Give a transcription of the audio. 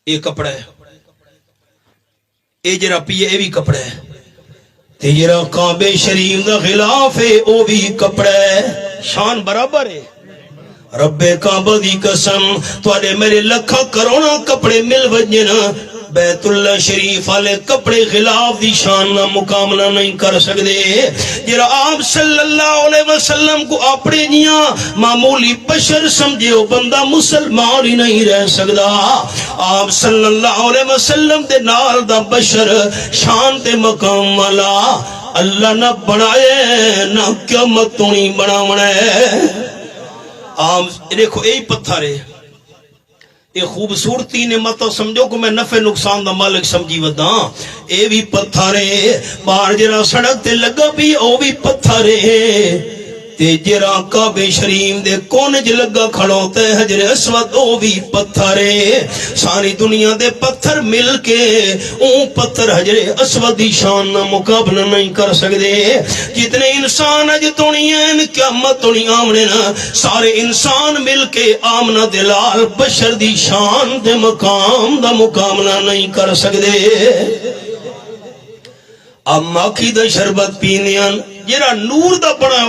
یہ کپڑا ہے، یہ جرا پیے یہ بھی کپڑا ہے، تے جرا کعبے شریف دا غلاف ہے وہ بھی کپڑا ہے، شان برابر ہے۔ رب کعبہ دی قسم تواڈے میرے لکھاں کروڑاں کپڑے مل وجن بیت اللہ شریف والے کپڑے غلاف دی شان نہ مقابلہ نہیں کر سکدے۔ جڑا آپ صلی اللہ علیہ وسلم کو اپنے جیاں معمولی بشر سمجھے وہ بندہ مسلمان ہی نہیں رہ سکدا۔ آپ صلی اللہ علیہ وسلم دے نال دا بشر شان تے مقام والا اللہ نہ بنائے نہ قیامت تو نہیں بناونا ہے۔ آپ دیکھو یہی پتھر ہے، یہ خوبصورتی نے مت سمجھو کہ میں نفع نقصان دا مالک سمجھی ودا، اے بھی پتھر ہے، باہر جرا سڑک تے لگا بھی او بھی پتھر ہے، تے جرا کعبے شریف دے کونے چ لگا کھڑوتا ہے حجر اسود او بھی پتھر ہے۔ ساری دنیا دے پتھر مل کے اون پتھر حجر اسود دی شان نہ مقابلہ نہیں کر سکدے۔ جتنے انسان اج تونی ہیں قیامت تونی آمنے نا، سارے انسان مل کے آمنہ دلال بشر دی شان دے مقام دا مقابلہ نہیں کر سکدے۔ اب ماکھی دا شربت پینے جرا نور دا بنا